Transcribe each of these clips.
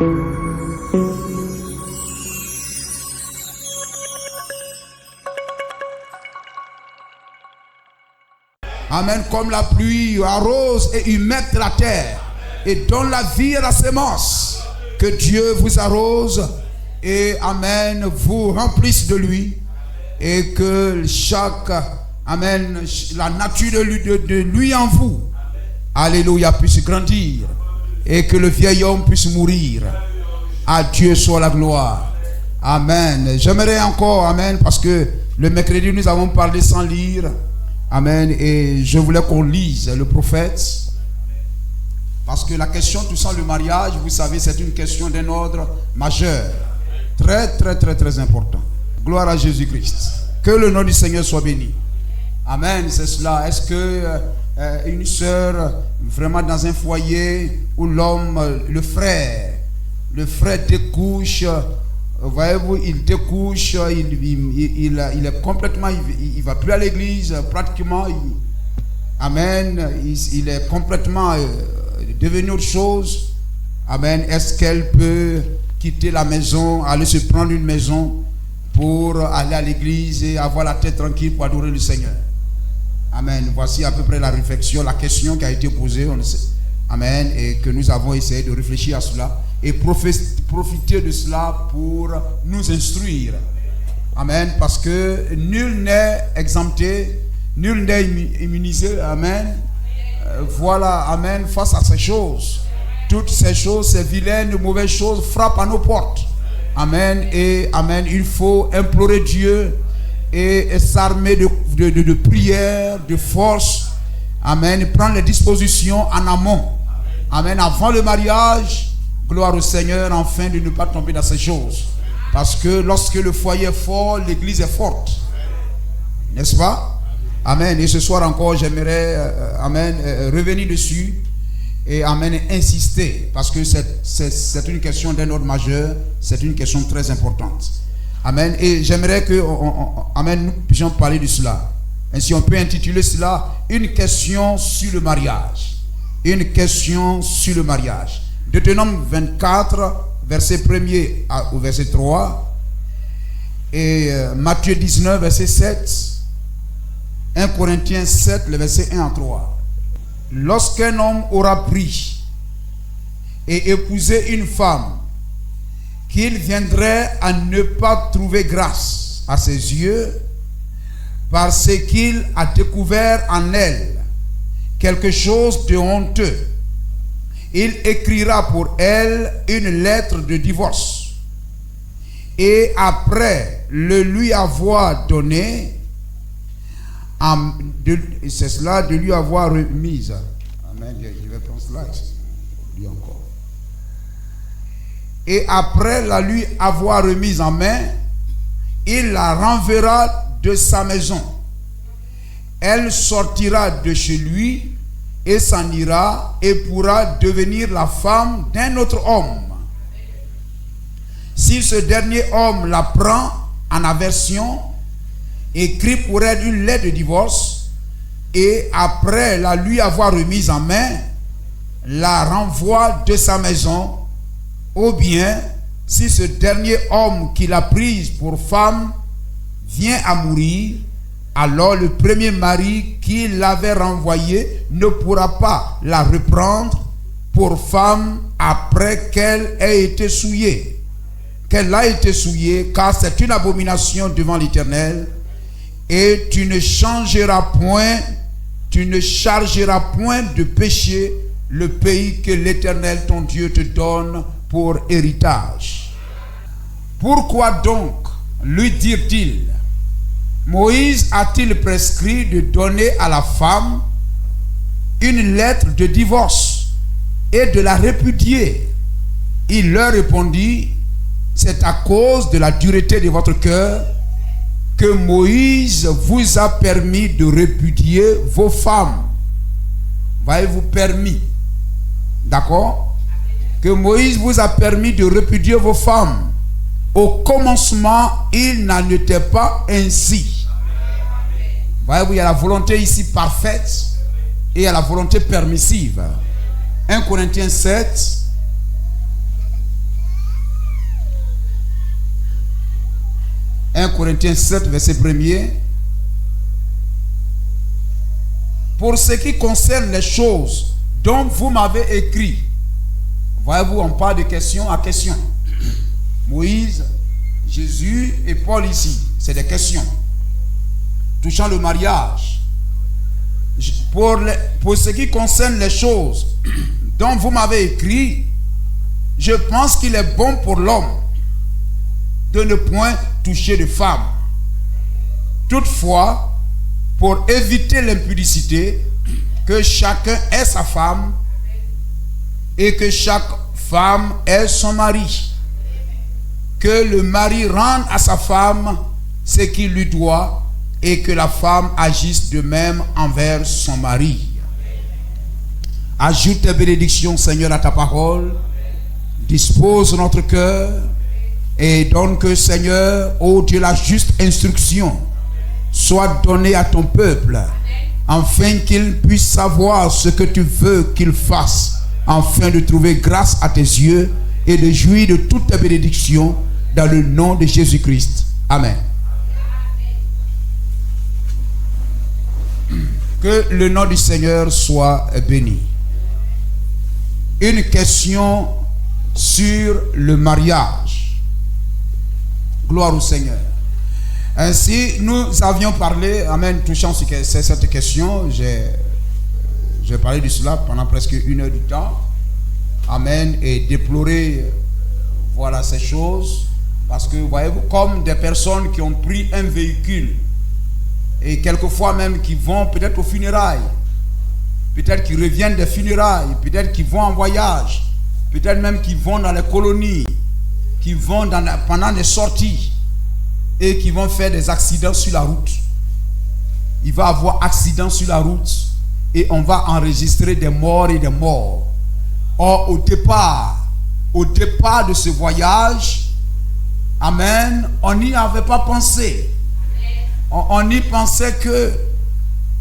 Amen. Comme la pluie arrose et humecte la terre et donne la vie à la sémence. Que Dieu vous arrose et amen, vous remplisse de lui. Et que chaque, amen, la nature de lui en vous, alléluia, puisse grandir. Et que le vieil homme puisse mourir. À Dieu soit la gloire. Amen. J'aimerais encore, amen, parce que le mercredi nous avons parlé sans lire. Amen. Et je voulais qu'on lise le prophète. Parce que la question touchant le mariage, vous savez, c'est une question d'un ordre majeur. Très, très, très, très important. Gloire à Jésus-Christ. Que le nom du Seigneur soit béni. Amen, c'est cela. Est-ce que une sœur, vraiment dans un foyer où l'homme, le frère découche, voyez-vous, il découche, il est complètement, il ne va plus à l'église, pratiquement. Amen, il est complètement devenu autre chose. Amen. Est-ce qu'elle peut quitter la maison, aller se prendre une maison pour aller à l'église et avoir la tête tranquille pour adorer le Seigneur? Amen. Voici à peu près la réflexion, la question qui a été posée. On sait. Amen. Et que nous avons essayé de réfléchir à cela et profiter de cela pour nous instruire. Amen. Parce que nul n'est exempté, nul n'est immunisé. Amen. Voilà. Amen. Face à ces choses, toutes ces choses, ces vilaines, mauvaises choses frappent à nos portes. Amen. Et amen. Il faut implorer Dieu et s'armer de prière, de force. Amen. Prendre les dispositions en amont. Amen. Avant le mariage, gloire au Seigneur, afin de ne pas tomber dans ces choses. Parce que lorsque le foyer est fort, l'église est forte. N'est-ce pas? Amen. Et ce soir encore, j'aimerais amen, revenir dessus. Et amen, insister, parce que c'est une question d'un ordre majeur, c'est une question très importante. Amen. Et j'aimerais que amen, nous puissions parler de cela. Ainsi, on peut intituler cela une question sur le mariage. Une question sur le mariage. Deutéronome 24, verset 1er au verset 3. Et Matthieu 19, verset 7. 1 Corinthiens 7, le verset 1 à 3. Lorsqu'un homme aura pris et épousé une femme, qu'il viendrait à ne pas trouver grâce à ses yeux, parce qu'il a découvert en elle quelque chose de honteux, il écrira pour elle une lettre de divorce. Et après le lui avoir donné, c'est cela de lui avoir remise. Amen. Je vais prendre cela. Lui encore. Et après la lui avoir remise en main, il la renverra de sa maison. Elle sortira de chez lui et s'en ira et pourra devenir la femme d'un autre homme. Si ce dernier homme la prend en aversion, écrit pour elle une lettre de divorce et après la lui avoir remise en main, la renvoie de sa maison. Ou bien, si ce dernier homme qui l'a prise pour femme vient à mourir, alors le premier mari qui l'avait renvoyée ne pourra pas la reprendre pour femme après qu'elle ait été souillée. Qu'elle a été souillée, car c'est une abomination devant l'Éternel. Et tu ne chargeras point de péché le pays que l'Éternel ton Dieu te donne pour héritage. Pourquoi donc, lui dirent-ils, Moïse a-t-il prescrit de donner à la femme une lettre de divorce et de la répudier? Il leur répondit, c'est à cause de la dureté de votre cœur que Moïse vous a permis de répudier vos femmes. Voyez-vous, permis. D'accord? Que Moïse vous a permis de répudier vos femmes. Au commencement, il n'en était pas ainsi. Voyez-vous, il y a la volonté ici parfaite et il y a la volonté permissive. 1 Corinthiens 7, 1 Corinthiens 7, verset 1er. Pour ce qui concerne les choses dont vous m'avez écrit. Voyez-vous, on parle de question à question. Moïse, Jésus et Paul ici, c'est des questions touchant le mariage. Pour ce qui concerne les choses dont vous m'avez écrit, je pense qu'il est bon pour l'homme de ne point toucher de femme. Toutefois, pour éviter l'impudicité, que chacun ait sa femme et que chaque femme ait son mari. Que le mari rende à sa femme ce qu'il lui doit et que la femme agisse de même envers son mari. Ajoute tes bénédictions, Seigneur, à ta parole. Dispose notre cœur et donne que, Seigneur, ô Dieu, la juste instruction soit donnée à ton peuple, afin qu'il puisse savoir ce que tu veux qu'il fasse, afin de trouver grâce à tes yeux et de jouir de toutes tes bénédictions dans le nom de Jésus-Christ. Amen. Que le nom du Seigneur soit béni. Une question sur le mariage. Gloire au Seigneur. Ainsi, nous avions parlé, amen, touchant cette question. J'ai parlé de cela pendant presque 1 heure du temps. Amen. Et déploré, voilà ces choses. Parce que, voyez-vous, comme des personnes qui ont pris un véhicule et quelquefois même qui vont peut-être aux funérailles, peut-être qui reviennent des funérailles, peut-être qui vont en voyage, peut-être même qui vont dans les colonies, qui vont pendant des sorties et qui vont faire des accidents sur la route. Il va y avoir accident sur la route et on va enregistrer des morts et des morts. Or, au départ de ce voyage, amen, on n'y avait pas pensé. On y pensait que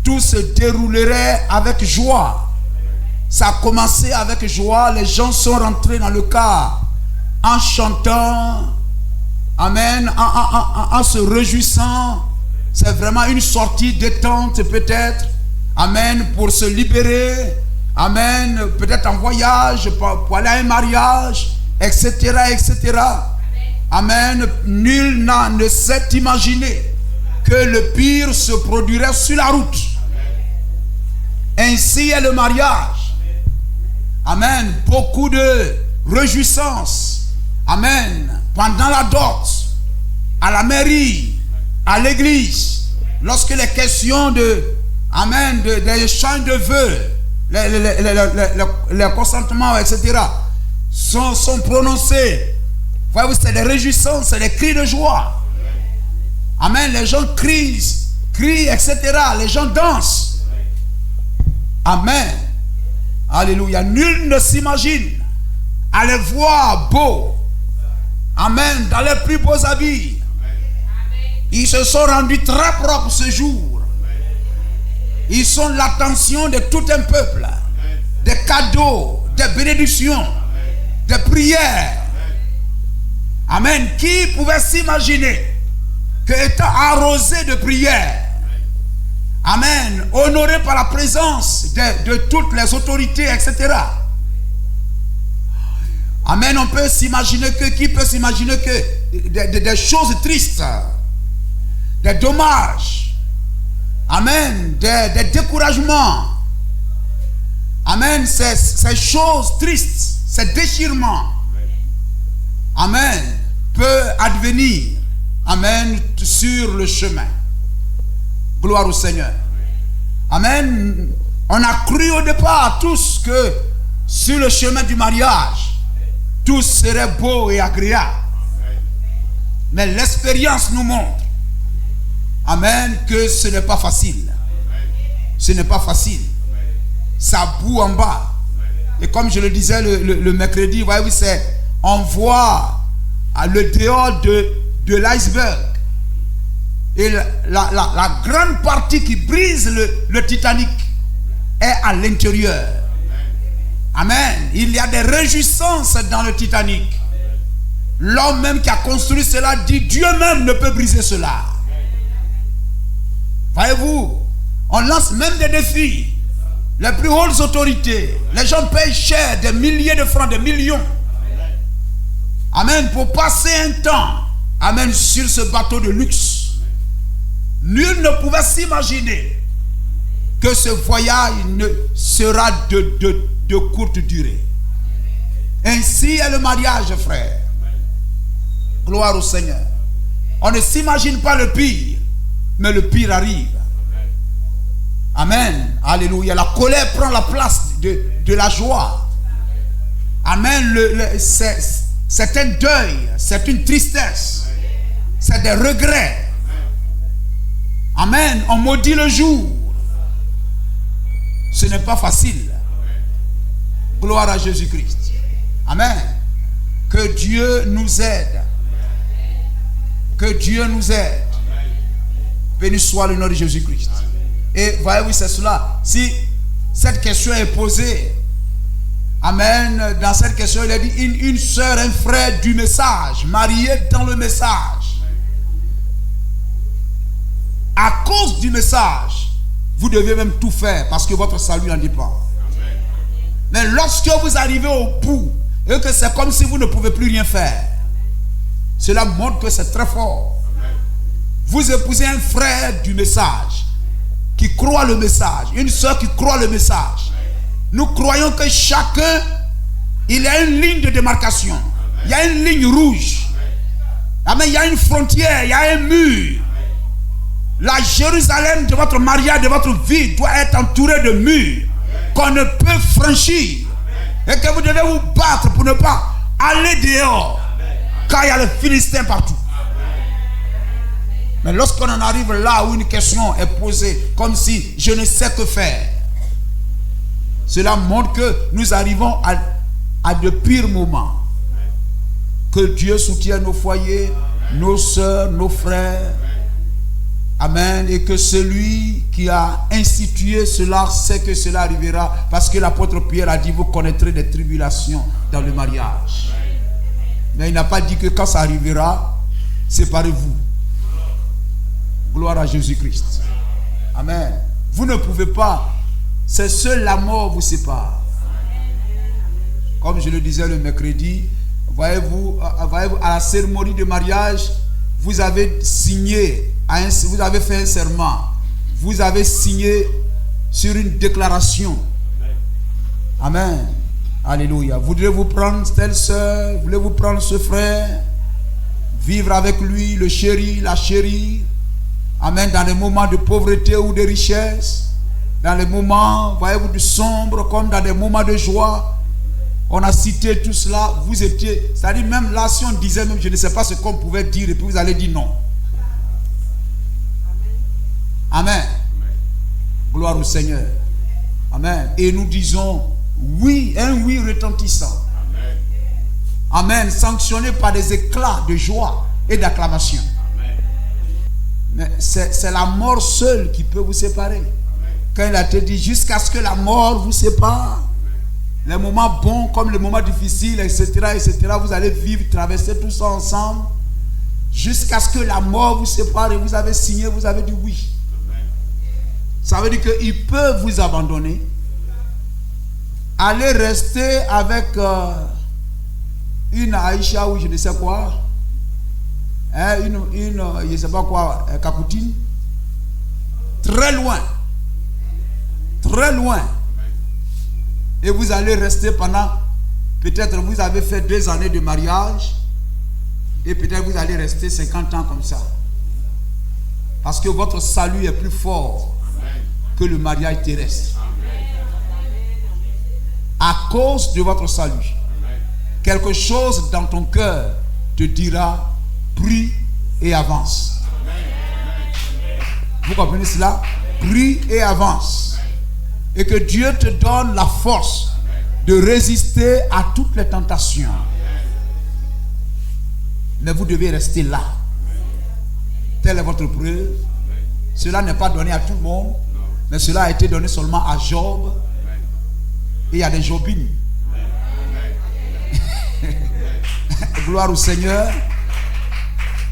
tout se déroulerait avec joie. Ça a commencé avec joie. Les gens sont rentrés dans le car en chantant, amen, en se réjouissant. C'est vraiment une sortie détente peut-être, amen, pour se libérer, amen, peut-être en voyage, pour aller à un mariage, etc., etc. Amen. Nul ne s'est imaginé que le pire se produirait sur la route. Ainsi est le mariage. Amen. Beaucoup de réjouissance. Amen. Pendant la dot, à la mairie, à l'église, lorsque les questions amen, des échanges de vœux, les consentements, etc., sont prononcés. Voyez-vous, c'est des réjouissances, c'est des cris de joie. Amen. Les gens crient, etc. Les gens dansent. Amen. Alléluia. Nul ne s'imagine à les voir beaux. Amen. Dans les plus beaux habits. Ils se sont rendus très propres ce jour. Ils sont l'attention de tout un peuple. Des cadeaux, des bénédictions, des prières. Amen. Qui pouvait s'imaginer que étant arrosé de prières, amen, honoré par la présence de toutes les autorités, etc. Amen. On peut s'imaginer que, qui peut s'imaginer que des choses tristes, des dommages, amen, des découragements, amen, ces choses tristes, ces déchirements, amen, peut advenir, amen, sur le chemin. Gloire au Seigneur. Amen. On a cru au départ tous que sur le chemin du mariage, tout serait beau et agréable. Mais l'expérience nous montre, amen, que ce n'est pas facile. Ce n'est pas facile. Ça boue en bas. Et comme je le disais le mercredi, voyez-vous, on voit le dehors de l'iceberg. Et la grande partie qui brise le Titanic est à l'intérieur. Amen. Il y a des réjouissances dans le Titanic. L'homme même qui a construit cela dit, Dieu même ne peut briser cela. Voyez-vous, on lance même des défis. Les plus hautes autorités, les gens payent cher, des milliers de francs, des millions. Amen, pour passer un temps, amen, sur ce bateau de luxe. Nul ne pouvait s'imaginer que ce voyage ne sera de courte durée. Ainsi est le mariage, frère. Gloire au Seigneur. On ne s'imagine pas le pire, mais le pire arrive. Amen. Alléluia. La colère prend la place de la joie. Amen. C'est un deuil, c'est une tristesse, c'est des regrets. Amen. On maudit le jour. Ce n'est pas facile. Gloire à Jésus-Christ. Amen. Que Dieu nous aide. Que Dieu nous aide. Béni soit le nom de Jésus-Christ. Et voyez-vous, c'est cela. Si cette question est posée, amen, dans cette question, il a dit une soeur, un frère du message, marié dans le message. À cause du message, vous devez même tout faire parce que votre salut en dépend. Mais lorsque vous arrivez au bout et que c'est comme si vous ne pouvez plus rien faire, cela montre que c'est très fort. Vous épousez un frère du message qui croit le message, une soeur qui croit le message. Nous croyons que chacun, il y a une ligne de démarcation. Il y a une ligne rouge. Amen. Il y a une frontière, il y a un mur. La Jérusalem de votre mariage, de votre vie doit être entourée de murs qu'on ne peut franchir. Et que vous devez vous battre pour ne pas aller dehors. Car il y a le Philistin partout. Mais lorsqu'on en arrive là où une question est posée, comme si je ne sais que faire, cela montre que nous arrivons à de pires moments. Que Dieu soutienne nos foyers, nos soeurs, nos frères. Amen. Et que celui qui a institué cela sait que cela arrivera. Parce que l'apôtre Pierre a dit, vous connaîtrez des tribulations dans le mariage. Mais il n'a pas dit que quand ça arrivera, séparez-vous. Gloire à Jésus-Christ. Amen. Vous ne pouvez pas. C'est seule la mort vous sépare. Comme je le disais le mercredi, voyez-vous, à la cérémonie de mariage, vous avez signé, vous avez fait un serment, vous avez signé sur une déclaration. Amen. Alléluia. Voulez-vous prendre telle soeur, voulez-vous prendre ce frère, vivre avec lui, le chéri, la chérie. Amen. Dans les moments de pauvreté ou de richesse, dans les moments, voyez-vous, de sombre, comme dans des moments de joie. On a cité tout cela. Vous étiez, c'est-à-dire même là, si on disait même, je ne sais pas ce qu'on pouvait dire, et puis vous allez dire non. Amen. Gloire au Seigneur. Amen. Et nous disons oui, un oui retentissant. Amen. Sanctionné par des éclats de joie et d'acclamation. Mais c'est la mort seule qui peut vous séparer. Quand il a été dit jusqu'à ce que la mort vous sépare, les moments bons comme les moments difficiles, etc., vous allez vivre, traverser tout ça ensemble, jusqu'à ce que la mort vous sépare et vous avez signé, vous avez dit oui. Ça veut dire qu'il peut vous abandonner, aller rester avec une Aïcha ou je ne sais quoi, une je ne sais pas quoi, Capoutine, très loin, et vous allez rester pendant, peut-être vous avez fait 2 années de mariage, et peut-être vous allez rester 50 ans comme ça, parce que votre salut est plus fort que le mariage terrestre. À cause de votre salut, quelque chose dans ton cœur te dira prie et avance. Vous comprenez cela? Prie et avance. Et que Dieu te donne la force de résister à toutes les tentations. Mais vous devez rester là. Telle est votre preuve. Cela n'est pas donné à tout le monde, mais cela a été donné seulement à Job et à des Jobines. Gloire au Seigneur.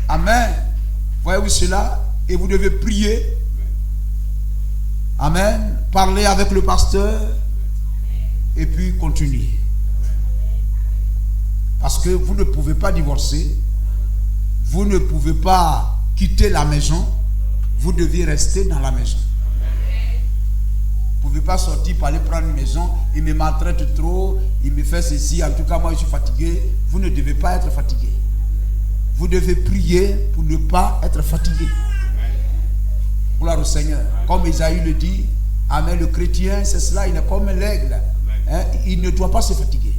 Amen. Voyez-vous cela? Et vous devez prier. Amen. Parler avec le pasteur. Et puis continuer. Parce que vous ne pouvez pas divorcer. Vous ne pouvez pas quitter la maison. Vous devez rester dans la maison. Vous ne pouvez pas sortir pour aller prendre une maison. Il me maltraite trop. Il me fait ceci. En tout cas, moi, je suis fatigué. Vous ne devez pas être fatigué. Vous devez prier pour ne pas être fatigué. Gloire au Seigneur. Comme Isaïe le dit, amen, le chrétien, c'est cela, il est comme l'aigle. Hein? Il ne doit pas se fatiguer.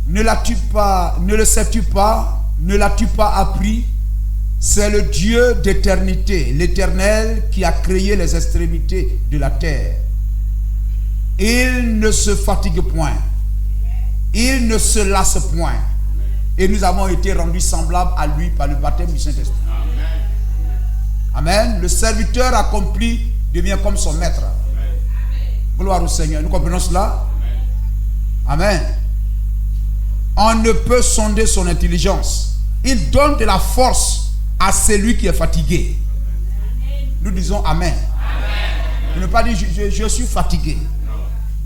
Ne l'as-tu pas, ne le sais-tu pas, ne l'as-tu pas appris? C'est le Dieu d'éternité, l'Éternel qui a créé les extrémités de la terre. Il ne se fatigue point. Il ne se lasse point. Et nous avons été rendus semblables à lui par le baptême du Saint-Esprit. Amen. Le serviteur accompli devient comme son maître. Gloire au Seigneur. Nous comprenons cela? Amen. On ne peut sonder son intelligence. Il donne de la force à celui qui est fatigué. Nous disons Amen. Amen. Ne pas dire je suis fatigué.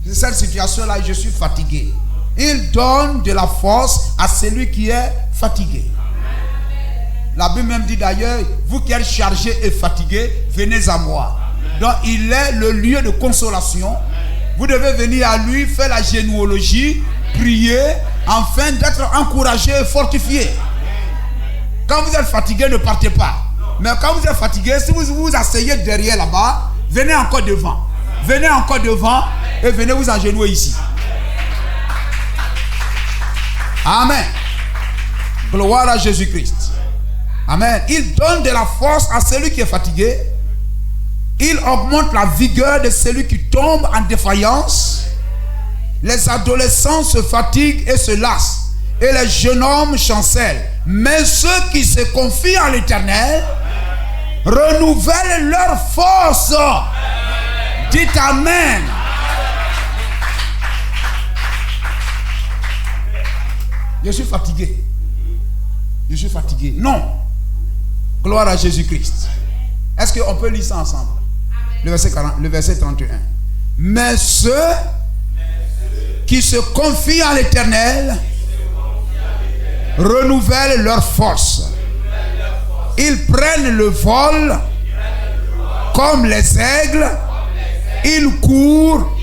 C'est cette situation-là, je suis fatigué. Il donne de la force à celui qui est fatigué. La Bible même dit d'ailleurs, vous qui êtes chargés et fatigués, venez à moi. Donc il est le lieu de consolation. Vous devez venir à lui, faire la généalogie, prier, afin d'être encouragé et fortifié. Quand vous êtes fatigué, ne partez pas. Mais quand vous êtes fatigué, si vous vous asseyez derrière là-bas, venez encore devant. Venez encore devant et venez vous agenouiller ici. Amen. Gloire à Jésus-Christ. Amen. Il donne de la force à celui qui est fatigué. Il augmente la vigueur de celui qui tombe en défaillance. Les adolescents se fatiguent et se lassent. Et les jeunes hommes chancellent. Mais ceux qui se confient en l'Éternel renouvellent leur force. Dites Amen. Je suis fatigué. Je suis fatigué. Non. Gloire à Jésus-Christ. Est-ce qu'on peut lire ça ensemble? Le verset 31. Mais ceux qui se confient en l'Éternel renouvellent leur force. Ils prennent le vol comme les aigles. Ils courent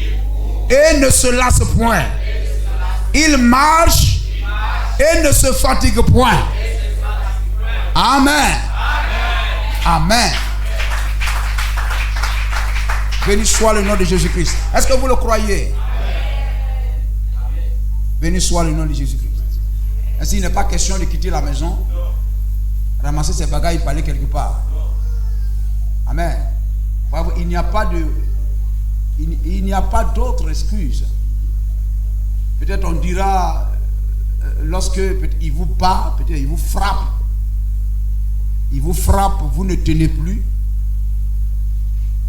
et ne se lassent point. Ils marchent et ne se fatiguent point. Amen. Amen. Béni soit le nom de Jésus-Christ. Est-ce que vous le croyez? Béni soit le nom de Jésus-Christ. Est-ce qu'il n'est pas question de quitter la maison, ramasser ses bagages et aller quelque part? Amen. Il n'y a pas d'autre excuse. Peut-être on dira, lorsque il vous bat, peut-être il vous frappe. Il vous frappe, vous ne tenez plus.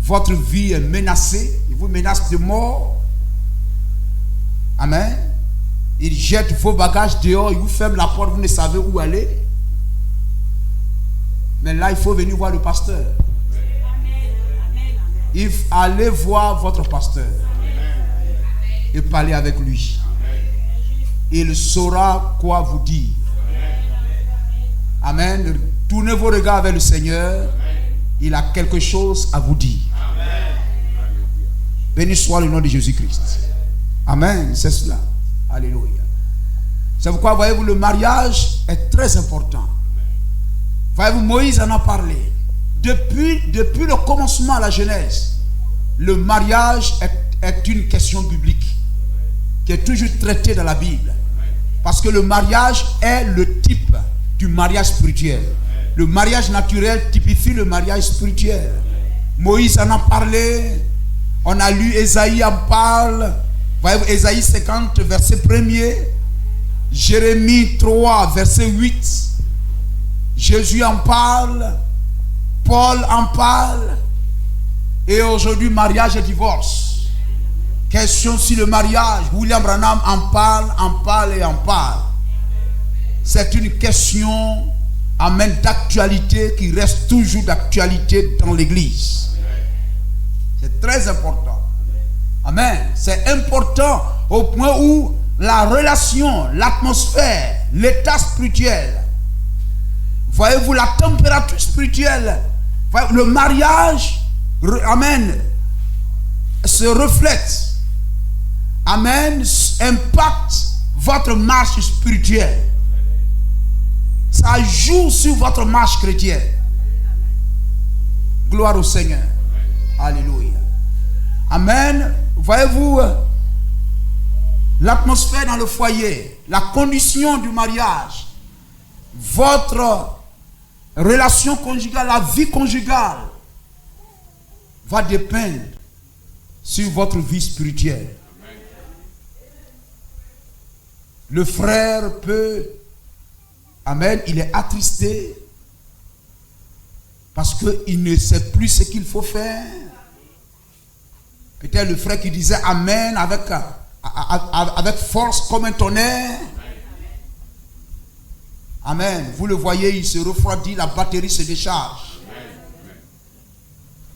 Votre vie est menacée. Il vous menace de mort. Amen. Il jette vos bagages dehors. Il vous ferme la porte. Vous ne savez où aller. Mais là, il faut venir voir le pasteur. Il faut aller voir votre pasteur. Et parler avec lui. Il saura quoi vous dire. Amen. Tournez vos regards vers le Seigneur. Il a quelque chose à vous dire. Béni soit le nom de Jésus-Christ. Amen. C'est cela. Alléluia. C'est pourquoi, voyez-vous, le mariage est très important. Voyez-vous, Moïse en a parlé. Depuis le commencement à la Genèse, le mariage est une question biblique qui est toujours traitée dans la Bible. Parce que le mariage est le type du mariage spirituel. Le mariage naturel typifie le mariage spirituel. Moïse en a parlé. On a lu Ésaïe en parle. Voyez-vous, Ésaïe 50, verset 1er. Jérémie 3, verset 8. Jésus en parle. Paul en parle. Et aujourd'hui, mariage et divorce. Question sur le mariage. William Branham en parle et en parle. c'est une question, amen, d'actualité qui reste toujours d'actualité dans l'église. C'est très important. Amen. C'est important au point où la relation, l'atmosphère, l'état spirituel, voyez-vous, la température spirituelle, le mariage, amen, se reflète, amen, impacte votre marche spirituelle. Ça joue sur votre marche chrétienne. Gloire au Seigneur. Alléluia. Amen. Voyez-vous, l'atmosphère dans le foyer, la condition du mariage, votre relation conjugale, la vie conjugale va dépendre sur votre vie spirituelle. Le frère peut, amen, il est attristé parce qu'il ne sait plus ce qu'il faut faire. Peut-être le frère qui disait amen avec force comme un tonnerre. Amen. Vous le voyez, il se refroidit, la batterie se décharge.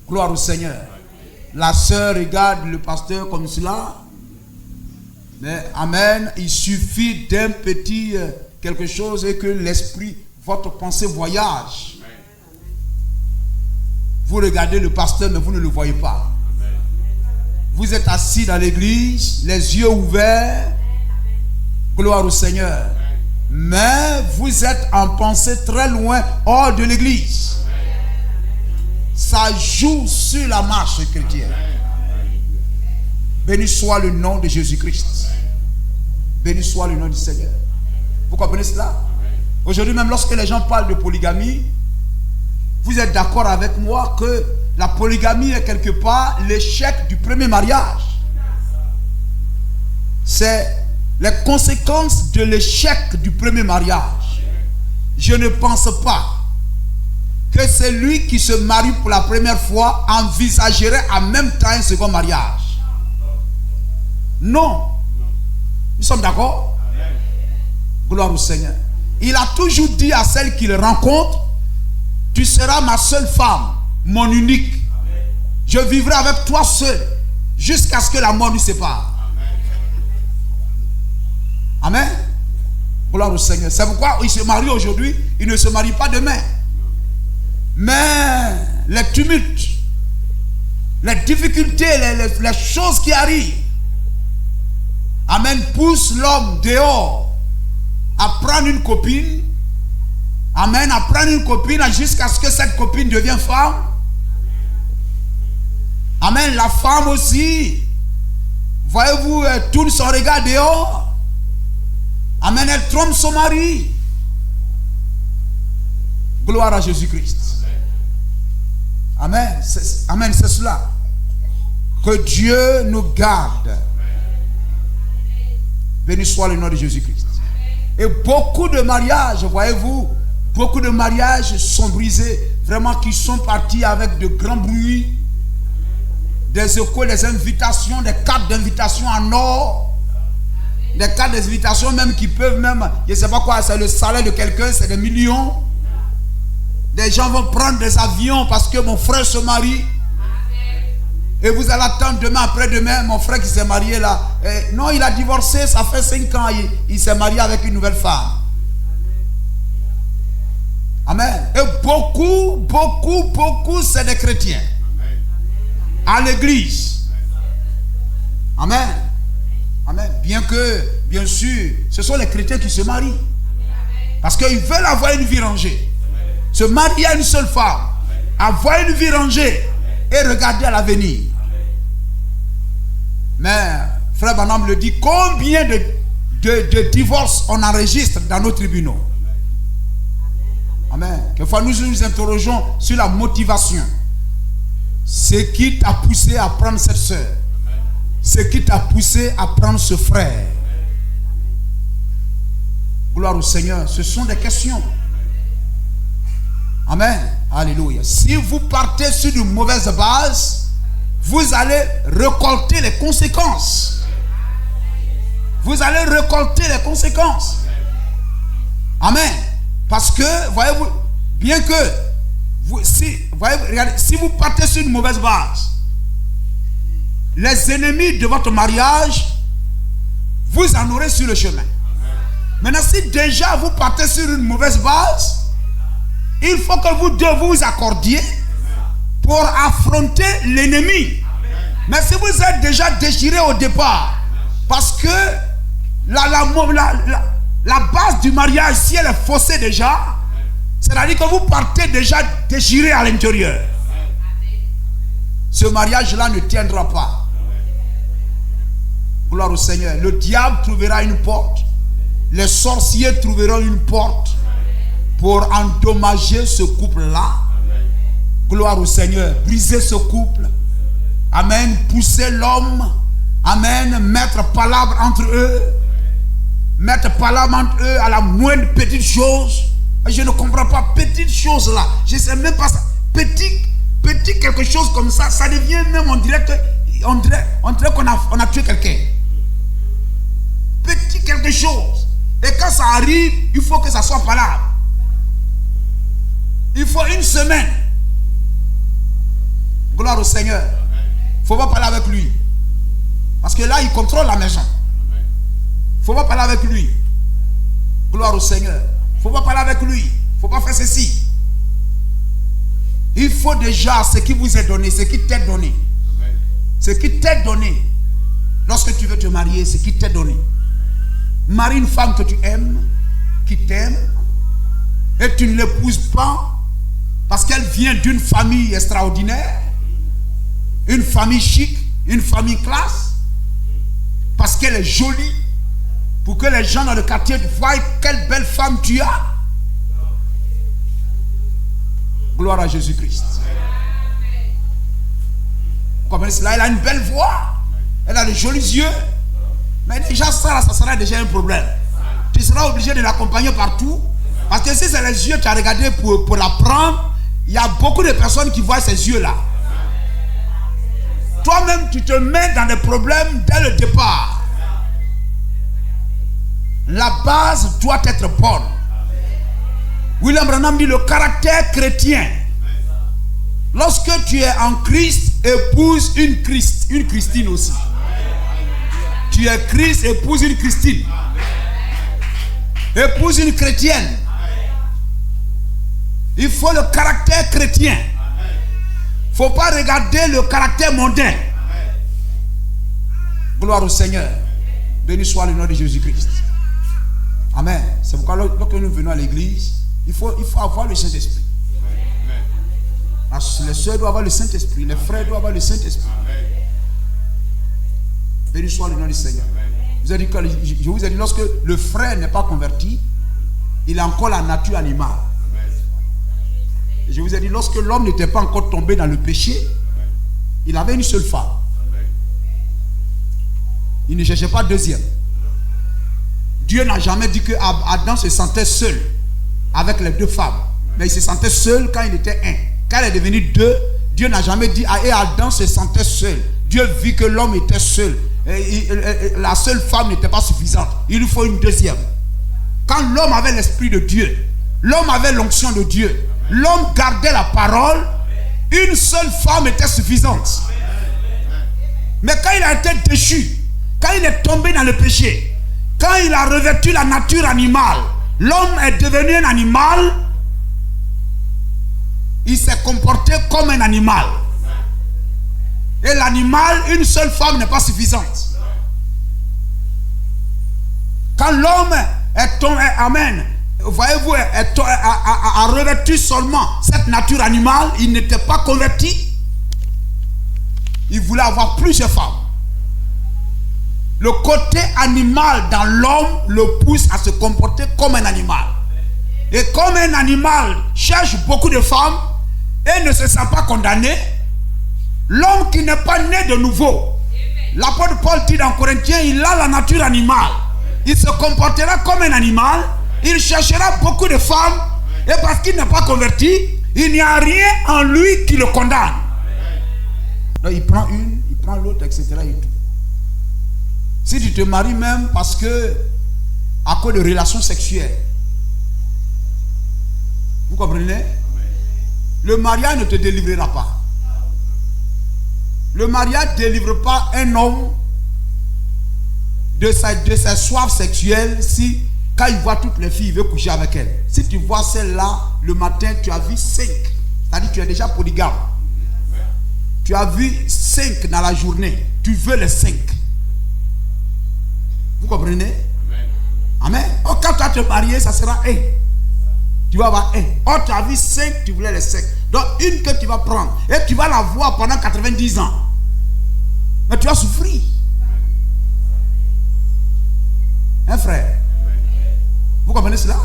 Gloire au Seigneur. La sœur regarde le pasteur comme cela. Mais amen, il suffit d'un petit quelque chose et que l'esprit, votre pensée voyage. Vous regardez le pasteur, mais vous ne le voyez pas. Vous êtes assis dans l'église, les yeux ouverts. Gloire au Seigneur. Mais vous êtes en pensée très loin, hors de l'église. Ça joue sur la marche chrétienne. Béni soit le nom de Jésus-Christ. Béni soit le nom du Seigneur. Vous comprenez cela? Aujourd'hui, même lorsque les gens parlent de polygamie, vous êtes d'accord avec moi que la polygamie est quelque part l'échec du premier mariage. C'est les conséquences de l'échec du premier mariage. Je ne pense pas que celui qui se marie pour la première fois envisagerait en même temps un second mariage. Non. Nous sommes d'accord? Gloire au Seigneur. Il a toujours dit à celle qu'il rencontre, tu seras ma seule femme, mon unique. Je vivrai avec toi seul jusqu'à ce que la mort nous sépare. Amen. Gloire au Seigneur. C'est pourquoi il se marie aujourd'hui, il ne se marie pas demain. Mais les tumultes, les difficultés, les choses qui arrivent, amen, poussent l'homme dehors à prendre une copine. Amen, à prendre une copine jusqu'à ce que cette copine devienne femme. Amen, la femme aussi, voyez-vous, elle tourne son regard dehors. Amen, elle trompe son mari. Gloire à Jésus-Christ. Amen, amen, c'est cela. Que Dieu nous garde. Béni soit le nom de Jésus-Christ. Et beaucoup de mariages, voyez-vous, beaucoup de mariages sont brisés, vraiment qui sont partis avec de grands bruits, des échos, des invitations, des cartes d'invitation en or, des cartes d'invitation même qui peuvent même, je ne sais pas quoi, c'est le salaire de quelqu'un, c'est des millions. Des gens vont prendre des avions parce que mon frère se marie. Et vous allez attendre demain, après-demain, mon frère qui s'est marié là. Non, il a divorcé, ça fait 5 ans, il s'est marié avec une nouvelle femme. Amen. Et beaucoup, c'est des chrétiens. À l'église. Amen. Amen. Bien sûr, ce sont les chrétiens qui se marient. Parce qu'ils veulent avoir une vie rangée. Se marier à une seule femme. Avoir une vie rangée. Et regarder à l'avenir. Mais, frère Branham le dit, combien de divorces on enregistre dans nos tribunaux? Amen. Quelquefois nous nous interrogeons sur la motivation. Ce qui t'a poussé à prendre cette soeur. Ce qui t'a poussé à prendre ce frère. Gloire au Seigneur. Ce sont des questions. Amen. Alléluia. Si vous partez sur de mauvaises bases, vous allez récolter les conséquences. Vous allez récolter les conséquences. Amen. Parce que, voyez-vous, bien que, regardez, si vous partez sur une mauvaise base, les ennemis de votre mariage, vous en aurez sur le chemin. Maintenant, si déjà vous partez sur une mauvaise base, il faut que vous deux vous accordiez pour affronter l'ennemi. Mais si vous êtes déjà déchiré au départ, parce que la base du mariage, si elle est faussée déjà, c'est-à-dire que vous partez déjà déchiré à l'intérieur. Ce mariage-là ne tiendra pas. Gloire au Seigneur. Le diable trouvera une porte. Les sorciers trouveront une porte pour endommager ce couple-là. Gloire au Seigneur. Briser ce couple. Amen. Pousser l'homme. Amen. Mettre palabre entre eux. Mettre palabre entre eux à la moindre petite chose. Je ne comprends pas. Petite chose là. Je ne sais même pas ça. Petit quelque chose comme ça. Ça devient même, on dirait qu'on a tué quelqu'un. Petit quelque chose. Et quand ça arrive, il faut que ça soit palabre. Il faut une semaine. Gloire au Seigneur. Il ne faut pas parler avec lui. Parce que là, il contrôle la maison. Il ne faut pas parler avec lui. Gloire au Seigneur. Il ne faut pas parler avec lui. Il ne faut pas faire ceci. Il faut déjà ce qui vous est donné, ce qui t'est donné. Ce qui t'est donné. Lorsque tu veux te marier, ce qui t'est donné. Marie une femme que tu aimes, qui t'aime, et tu ne l'épouses pas parce qu'elle vient d'une famille extraordinaire, une famille chic, une famille classe, parce qu'elle est jolie, pour que les gens dans le quartier voient quelle belle femme tu as. Gloire à Jésus-Christ. Vous comprenez cela? Elle a une belle voix, elle a de jolis yeux. Mais déjà ça sera déjà un problème. Tu seras obligé de l'accompagner partout. Parce que si c'est les yeux que tu as regardé pour la prendre, il y a beaucoup de personnes qui voient ces yeux-là. Toi-même, tu te mets dans des problèmes dès le départ. La base doit être bonne. William Branham dit le caractère chrétien. Lorsque tu es en Christ, épouse une Christine aussi. Tu es Christ, épouse une Christine. Épouse une chrétienne. Il faut le caractère chrétien. Il ne faut pas regarder le caractère mondain. Gloire au Seigneur. Béni soit le nom de Jésus-Christ. Amen. C'est pourquoi lorsque nous venons à l'église, il faut avoir le Saint-Esprit. Les soeurs doivent avoir le Saint-Esprit. Les frères doivent avoir le Saint-Esprit. Béni soit le nom du Seigneur. Je vous ai dit, lorsque le frère n'est pas converti, il a encore la nature animale. Je vous ai dit, lorsque l'homme n'était pas encore tombé dans le péché, il avait une seule femme. Il ne cherchait pas deuxième. Dieu n'a jamais dit que Adam se sentait seul avec les deux femmes. Mais il se sentait seul quand il était un. Quand il est devenu deux, Dieu n'a jamais dit et Adam se sentait seul. Dieu vit que l'homme était seul. La seule femme n'était pas suffisante. Il lui faut une deuxième. Quand l'homme avait l'esprit de Dieu, l'homme avait l'onction de Dieu, l'homme gardait la parole, une seule femme était suffisante. Mais quand il a été déchu, quand il est tombé dans le péché, quand il a revêtu la nature animale, l'homme est devenu un animal. Il s'est comporté comme un animal. Et l'animal, une seule femme n'est pas suffisante. Quand l'homme est tombé, amen, voyez-vous, a revêtu seulement cette nature animale, il n'était pas converti. Il voulait avoir plusieurs femmes. Le côté animal dans l'homme le pousse à se comporter comme un animal. Et comme un animal cherche beaucoup de femmes et ne se sent pas condamné, l'homme qui n'est pas né de nouveau, l'apôtre Paul dit dans Corinthiens, il a la nature animale. Il se comportera comme un animal, il cherchera beaucoup de femmes, et parce qu'il n'est pas converti, il n'y a rien en lui qui le condamne. Donc il prend une, il prend l'autre, etc. et tout. Si tu te maries même parce que, à cause de relations sexuelles, Vous comprenez? Le mariage ne te délivrera pas. Le mariage ne délivre pas un homme de sa soif sexuelle si, quand il voit toutes les filles, il veut coucher avec elles. Si tu vois celle-là, le matin, tu as vu 5. C'est-à-dire que tu es déjà polygame. Tu as vu 5 dans la journée. Tu veux les 5. Vous comprenez? Amen. Oh, quand tu vas te marier, ça sera 1. Tu vas avoir 1. Oh, tu as vu 5, tu voulais les 5. Donc, une que tu vas prendre. Et tu vas la voir pendant 90 ans. Mais tu vas souffrir. Hein, frère? Vous comprenez cela?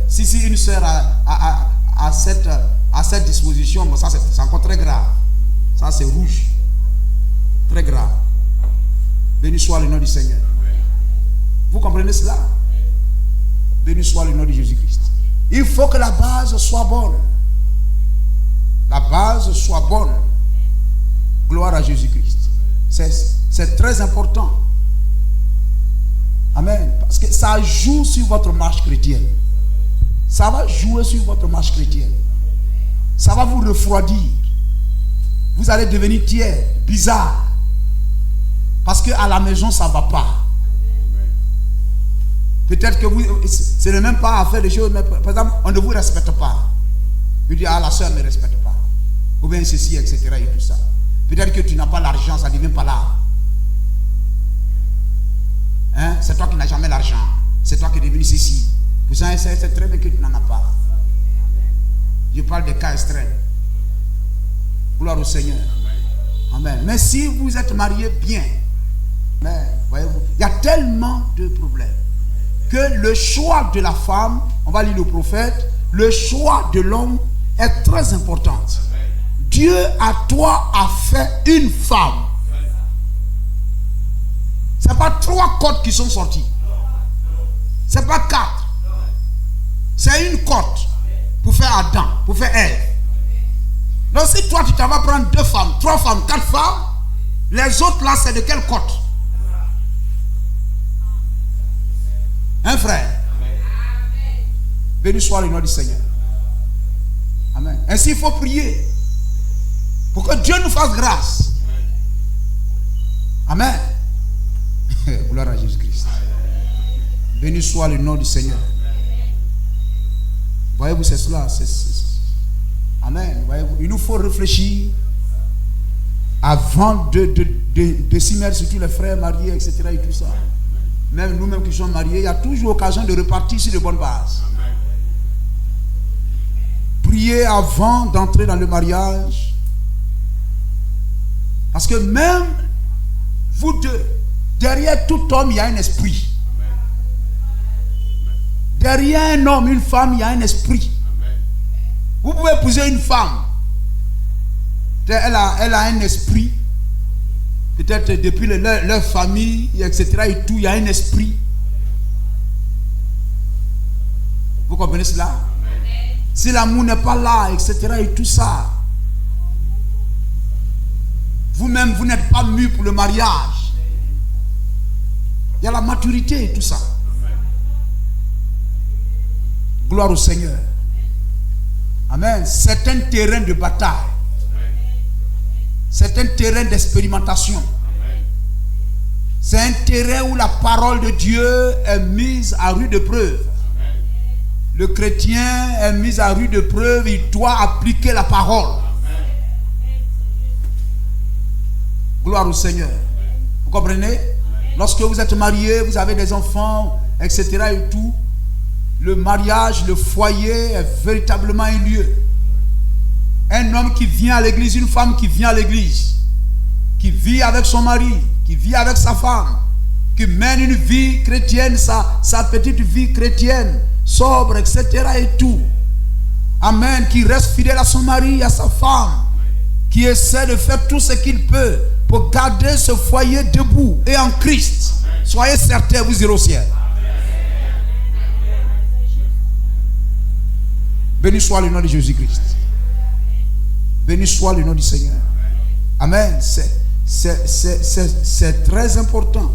Si une soeur a cette disposition, bon, ça c'est encore très grave. Ça c'est rouge. Très grave. Béni soit le nom du Seigneur. Vous comprenez cela? Béni soit le nom de Jésus-Christ. Il faut que la base soit bonne. La base soit bonne. Gloire à Jésus-Christ. C'est très important. Amen. Parce que ça joue sur votre marche chrétienne. Ça va jouer sur votre marche chrétienne. Ça va vous refroidir. Vous allez devenir tiède, bizarre. Parce qu'à la maison, ça ne va pas. Peut-être que ce n'est même pas à faire des choses, mais par exemple, on ne vous respecte pas. Vous dites, ah, la soeur ne me respecte pas. Ou bien ceci, etc. et tout ça. Peut-être que tu n'as pas l'argent, ça ne devient pas là. Hein? C'est toi qui n'as jamais l'argent. C'est toi qui es devenu ceci. Vous savez, c'est très bien que tu n'en as pas. Je parle des cas extrêmes. Gloire au Seigneur. Amen. Mais si vous êtes marié bien, voyez-vous, il y a tellement de problèmes que le choix de la femme, on va lire le prophète, le choix de l'homme est très important. Dieu à toi a fait une femme. Ce n'est pas 3 côtes qui sont sorties. Ce n'est pas 4. C'est une côte pour faire Adam, pour faire Ève. Donc si toi tu t'en vas prendre 2 femmes, 3 femmes, 4 femmes, les autres là c'est de quelle côte? Hein, frère? Béni soit le nom du Seigneur. Amen. Ainsi il faut prier pour que Dieu nous fasse grâce. Amen. Gloire à Jésus-Christ. Béni soit le nom du Seigneur. Voyez-vous, c'est cela. Amen. Voyez-vous, il nous faut réfléchir avant de s'y mettre, surtout les frères mariés, etc. et tout ça. Même nous-mêmes qui sommes mariés, il y a toujours occasion de repartir sur de bonnes bases. Priez avant d'entrer dans le mariage. Parce que même vous deux, derrière tout homme, il y a un esprit. Derrière un homme, une femme, il y a un esprit. Vous pouvez épouser une femme. Elle a un esprit. Peut-être depuis leur famille, etc. et tout, il y a un esprit. Vous comprenez cela? Si l'amour n'est pas là, etc. et tout ça, vous-même, vous n'êtes pas mûr pour le mariage. Il y a la maturité et tout ça. Gloire au Seigneur. Amen. C'est un terrain de bataille. C'est un terrain d'expérimentation. C'est un terrain où la parole de Dieu est mise à rude épreuve. Le chrétien est mis à rude épreuve, il doit appliquer la parole. Gloire au Seigneur. Vous comprenez? Lorsque vous êtes marié, vous avez des enfants, etc. et tout, le mariage, le foyer est véritablement un lieu. Un homme qui vient à l'église, une femme qui vient à l'église, qui vit avec son mari, qui vit avec sa femme, qui mène une vie chrétienne, sa petite vie chrétienne, sobre, etc. et tout. Amen. Qui reste fidèle à son mari, à sa femme, qui essaie de faire tout ce qu'il peut pour garder ce foyer debout et en Christ. Soyez certains, vous irez au ciel. Béni soit le nom de Jésus-Christ. Béni soit le nom du Seigneur. Amen. C'est très important.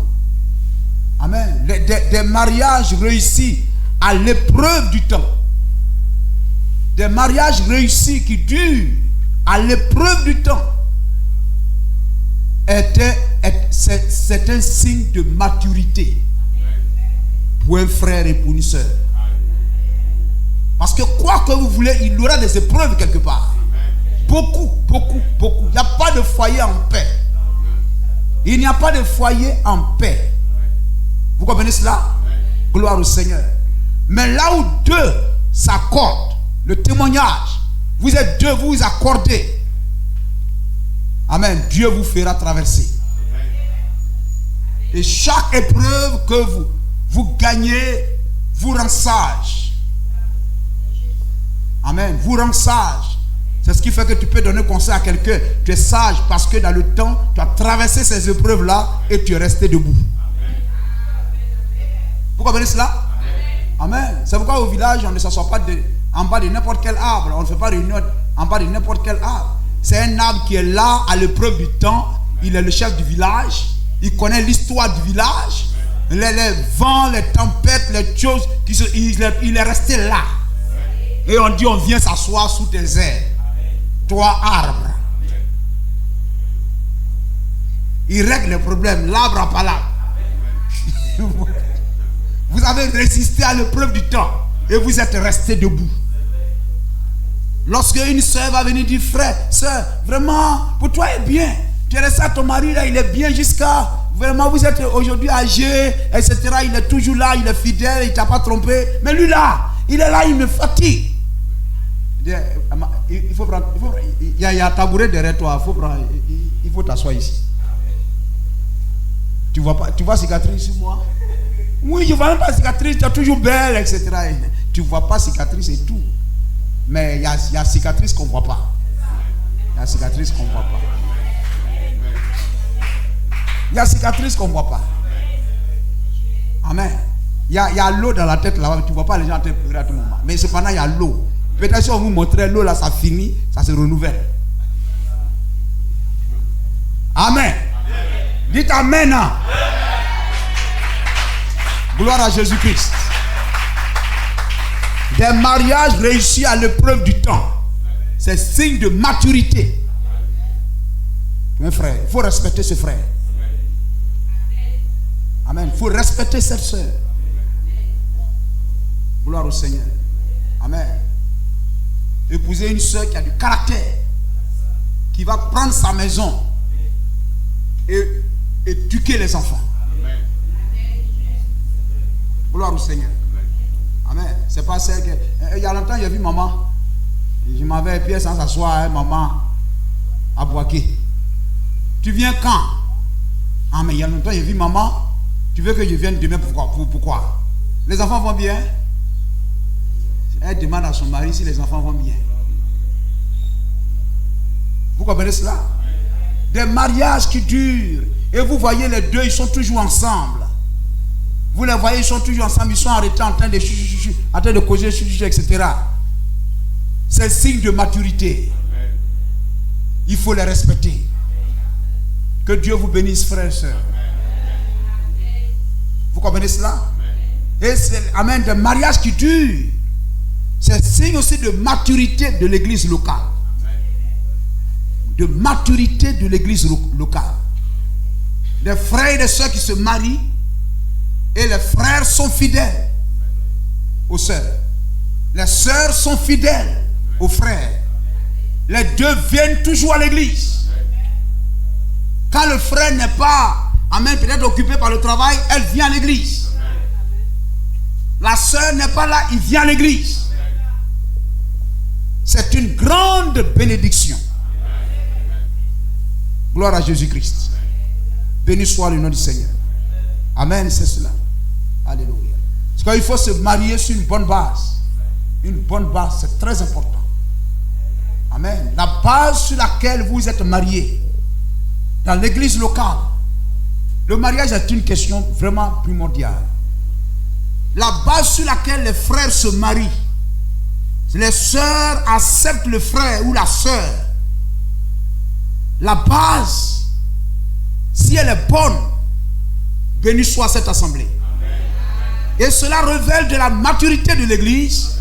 Amen. Des mariages réussis à l'épreuve du temps. Des mariages réussis qui durent à l'épreuve du temps, c'est un signe de maturité pour un frère et pour une soeur. Parce que quoi que vous voulez, il y aura des épreuves quelque part. Beaucoup. Il n'y a pas de foyer en paix. Il n'y a pas de foyer en paix. Vous comprenez cela? Gloire au Seigneur. Mais là où deux s'accordent, le témoignage, vous êtes deux, vous vous accordez. Amen. Dieu vous fera traverser. Et chaque épreuve que vous gagnez vous rend sage. Amen. Vous rend sage. C'est ce qui fait que tu peux donner conseil à quelqu'un. Tu es sage parce que dans le temps, tu as traversé ces épreuves-là et tu es resté debout. Vous comprenez cela? Amen. C'est pourquoi au village, on ne s'assoit pas en bas de n'importe quel arbre. On ne fait pas réunion en bas de n'importe quel arbre. C'est un arbre qui est là à l'épreuve du temps. Il est le chef du village. Il connaît l'histoire du village. Les vents, les tempêtes, les choses. Il est resté là. Et on dit on vient s'asseoir sous tes ailes. Toi, arbre. Il règle les problèmes. L'arbre à palabre. Vous avez résisté à l'épreuve du temps. Et vous êtes resté debout. Lorsque une soeur va venir dire, frère, soeur, vraiment, pour toi il est bien. Tu es resté à ton mari là, il est bien jusqu'à, vraiment, vous êtes aujourd'hui âgé, etc. Il est toujours là, il est fidèle, il ne t'a pas trompé. Mais lui là, il est là, il me fatigue. Il faut prendre, il y a un tabouret derrière toi, il faut t'asseoir ici. Tu vois cicatrice sur moi? Oui, je ne vois même pas cicatrice, tu es toujours belle, etc. Tu ne vois pas cicatrice et tout. Mais il y a cicatrice qu'on ne voit pas. Il y a cicatrice qu'on ne voit pas. Il y a cicatrice qu'on ne voit pas. Amen. Il y a l'eau dans la tête là-bas. Tu ne vois pas les gens en train de pleurer à tout moment. Mais cependant, il y a l'eau. Peut-être si on vous montrait l'eau là, ça finit, ça se renouvelle. Amen. Dites Amen. Gloire à Jésus-Christ. Des mariages réussis à l'épreuve du temps, c'est signe de maturité. Mes frères, il faut respecter ce frère. Amen. Il faut respecter cette soeur. Gloire au Seigneur. Amen. Épouser une soeur qui a du caractère, qui va prendre sa maison et éduquer les enfants. Gloire au Seigneur. Amen. C'est pas celle que. Il y a longtemps, j'ai vu maman. Je m'avais pied sans s'asseoir, maman, à Boaké. Tu viens quand? Ah, mais il y a longtemps, j'ai vu maman. Tu veux que je vienne demain? Pourquoi? Les enfants vont bien? Elle demande à son mari si les enfants vont bien. Vous comprenez cela? Des mariages qui durent. Et vous voyez les deux, ils sont toujours ensemble. Vous les voyez, ils sont toujours ensemble, ils sont arrêtés en train de causer, etc. C'est signe de maturité. Il faut les respecter. Que Dieu vous bénisse, frères et sœurs. Vous comprenez cela? Et c'est, amen, des mariages qui durent. C'est signe aussi de maturité de l'église locale. De maturité de l'église locale. Des frères et des sœurs qui se marient. Et les frères sont fidèles aux sœurs. Les sœurs sont fidèles aux frères. Les deux viennent toujours à l'église. Quand le frère n'est pas, amen, peut-être occupé par le travail, elle vient à l'église. La sœur n'est pas là, il vient à l'église. C'est une grande bénédiction. Gloire à Jésus-Christ. Béni soit le nom du Seigneur. Amen, c'est cela. Alléluia. Parce qu'il faut se marier sur une bonne base. Une bonne base, c'est très important. Amen. La base sur laquelle vous êtes mariés, dans l'église locale, le mariage est une question vraiment primordiale. La base sur laquelle les frères se marient, les sœurs acceptent le frère ou la sœur. La base, si elle est bonne, béni soit cette assemblée. Et cela révèle de la maturité de l'église,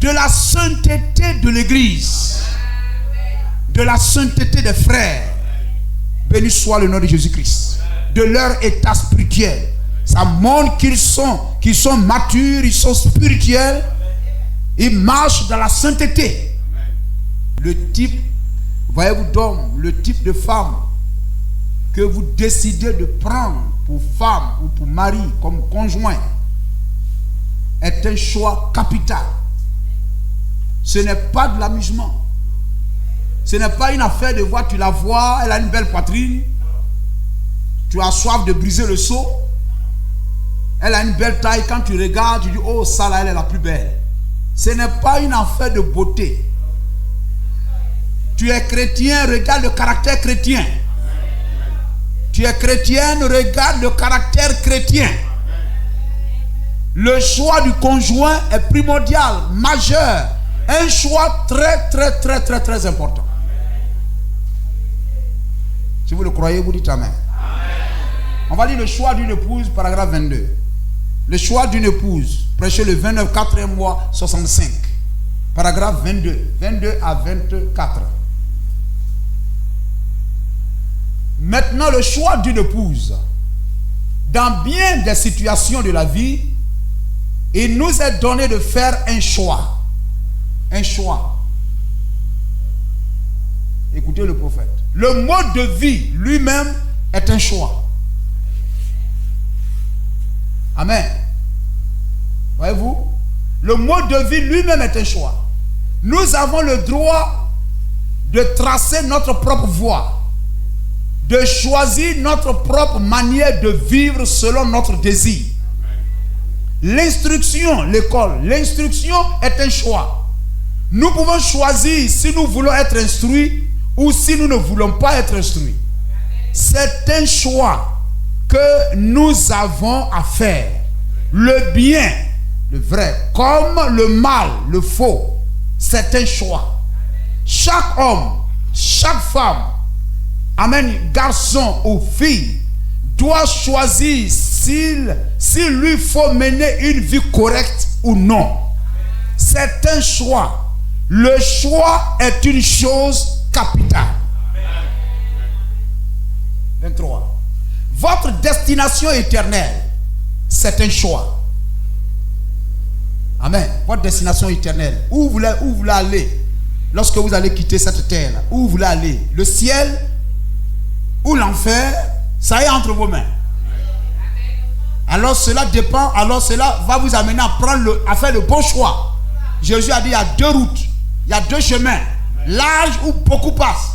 de la sainteté de l'Église, de la sainteté des frères. Béni soit le nom de Jésus-Christ. De leur état spirituel. Ça montre qu'ils sont matures, ils sont spirituels. Ils marchent dans la sainteté. Le type, voyez-vous d'homme, le type de femme que vous décidez de prendre pour femme ou pour mari comme conjoint est un choix capital. Ce n'est pas de l'amusement. Ce n'est pas une affaire de voir, tu la vois, elle a une belle poitrine, tu as soif de briser le seau, elle a une belle taille, quand tu regardes, tu dis, oh ça là, elle est la plus belle. Ce n'est pas une affaire de beauté. Tu es chrétien, regarde le caractère chrétien. Tu es chrétienne, regarde le caractère chrétien. Le choix du conjoint est primordial, majeur. Un choix très important. Si vous le croyez, vous dites amen. On va lire le choix d'une épouse, paragraphe 22. Le choix d'une épouse, prêché le 29, 4e mois, 65. Paragraphe 22, 22 à 24. Maintenant, le choix d'une épouse. Dans bien des situations de la vie, il nous est donné de faire un choix. Un choix. Écoutez le prophète. Le mode de vie lui-même est un choix. Amen. Voyez-vous? Le mode de vie lui-même est un choix. Nous avons le droit de tracer notre propre voie, de choisir notre propre manière de vivre selon notre désir. L'instruction, l'école, l'instruction est un choix. Nous pouvons choisir si nous voulons être instruits ou si nous ne voulons pas être instruits. C'est un choix que nous avons à faire. Le bien, le vrai, comme le mal, le faux, c'est un choix. Chaque homme, chaque femme, amen, garçon ou fille, doit choisir s'il lui faut mener une vie correcte ou non. C'est un choix. Le choix est une chose capitale. 23. Votre destination éternelle, c'est un choix. Amen. Votre destination éternelle. Où vous voulez aller lorsque vous allez quitter cette terre-là? Où vous voulez aller? Le ciel ou l'enfer? Ça est entre vos mains. Alors cela dépend. Alors cela va vous amener à faire le bon choix. Jésus a dit il y a deux routes. Il y a deux chemins. Large où beaucoup passent.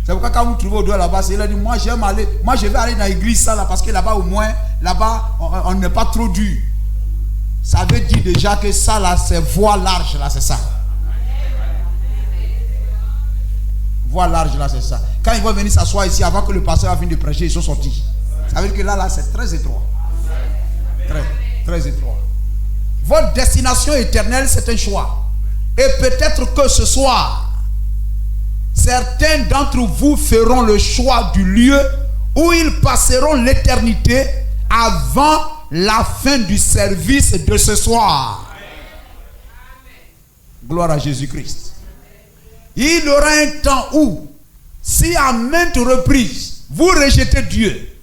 C'est pourquoi quand vous trouvez au doigt là-bas, il a dit moi je vais aller dans l'église ça là parce que là-bas au moins, là-bas on n'est pas trop dur. Ça veut dire déjà que ça là c'est voie large là, c'est ça. Voie large là, c'est ça. Quand ils vont venir s'asseoir ici avant que le pasteur va venir de prêcher, ils sont sortis. Ça veut dire que là c'est très étroit. Très étroit. Votre destination éternelle, c'est un choix. Et peut-être que ce soir, certains d'entre vous feront le choix du lieu où ils passeront l'éternité avant la fin du service de ce soir. Gloire à Jésus-Christ. Il y aura un temps où, si à maintes reprises, vous rejetez Dieu,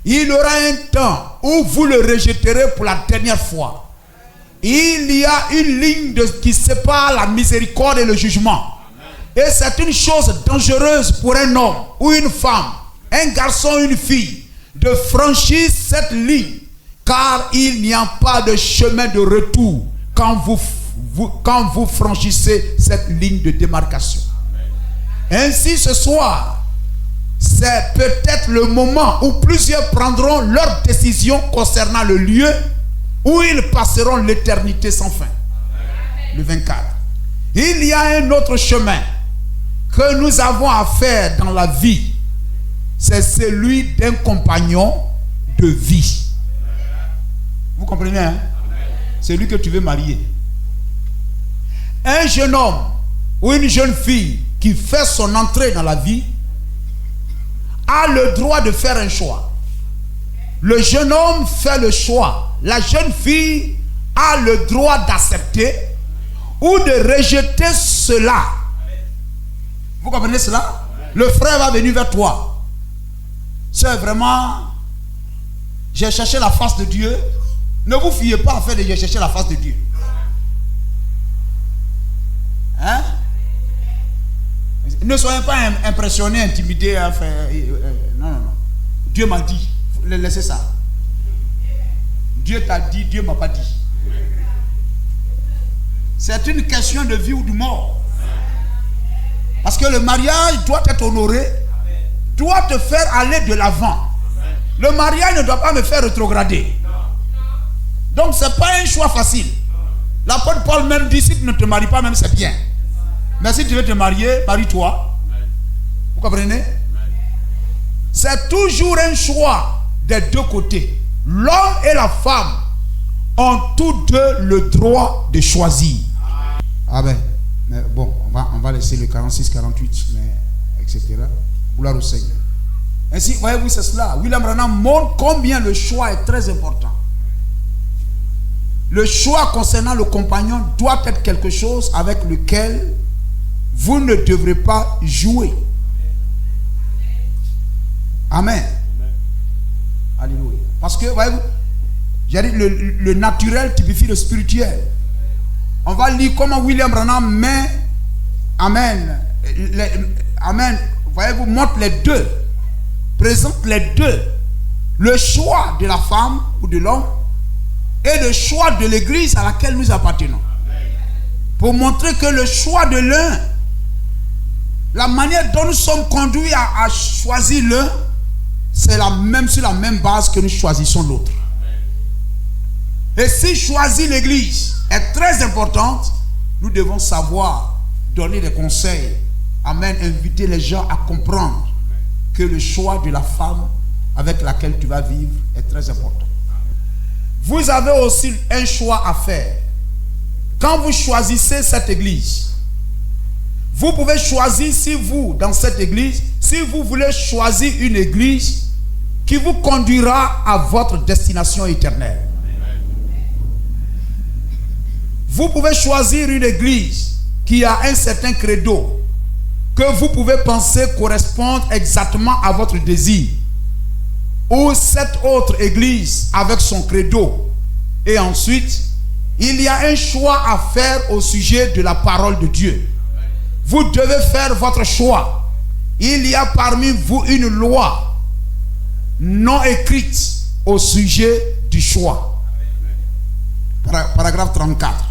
il y aura un temps où vous le rejetterez pour la dernière fois. Il y a une ligne qui sépare la miséricorde et le jugement. Et c'est une chose dangereuse pour un homme ou une femme, un garçon ou une fille, de franchir cette ligne, car il n'y a pas de chemin de retour quand vous franchissez cette ligne de démarcation. Ainsi ce soir, c'est peut-être le moment où plusieurs prendront leur décision concernant le lieu où ils passeront l'éternité sans fin. Le 24. Il y a un autre chemin que nous avons à faire dans la vie. C'est celui d'un compagnon de vie. Vous comprenez, hein? Celui que tu veux marier. Un jeune homme ou une jeune fille qui fait son entrée dans la vie a le droit de faire un choix. Le jeune homme fait le choix. La jeune fille a le droit d'accepter ou de rejeter cela. Vous comprenez cela? Le frère va venir vers toi. C'est vraiment, j'ai cherché la face de Dieu. Ne vous fiez pas à faire de j'ai cherché la face de Dieu. Hein? Ne soyez pas impressionnés, intimidés. Enfin, non. Dieu m'a dit. Laissez ça. Dieu t'a dit, Dieu m'a pas dit. C'est une question de vie ou de mort. Parce que le mariage doit être honoré, doit te faire aller de l'avant. Le mariage ne doit pas me faire rétrograder. Donc ce n'est pas un choix facile. L'apôtre Paul même dit, si tu ne te maries pas, même c'est bien. Mais si tu veux te marier, marie-toi. Vous comprenez? C'est toujours un choix des deux côtés. L'homme et la femme ont tous deux le droit de choisir. Amen. Mais bon, on va laisser le 46, 48, mais, etc. Gloire au Seigneur. Ainsi, voyez-vous, c'est cela. William Branham montre combien le choix est très important. Le choix concernant le compagnon doit être quelque chose avec lequel vous ne devrez pas jouer. Amen. Alléluia. Parce que, voyez-vous, j'ai dit, le naturel typifie le spirituel. On va lire comment William Branham met, amen, amen, voyez-vous, montre les deux, présente les deux, le choix de la femme ou de l'homme et le choix de l'église à laquelle nous appartenons. Pour montrer que le choix de l'un, la manière dont nous sommes conduits à choisir l'un, c'est sur la même base que nous choisissons l'autre. Et si choisir l'église est très importante, nous devons savoir donner des conseils. Amen. Inviter les gens à comprendre que le choix de la femme avec laquelle tu vas vivre est très important. Vous avez aussi un choix à faire. Quand vous choisissez cette église, vous pouvez choisir si vous, dans cette église, si vous voulez choisir une église qui vous conduira à votre destination éternelle. Vous pouvez choisir une église qui a un certain credo que vous pouvez penser correspondre exactement à votre désir. Ou cette autre église avec son credo. Et ensuite, il y a un choix à faire au sujet de la parole de Dieu. Vous devez faire votre choix. Il y a parmi vous une loi non écrite au sujet du choix. Paragraphe 34.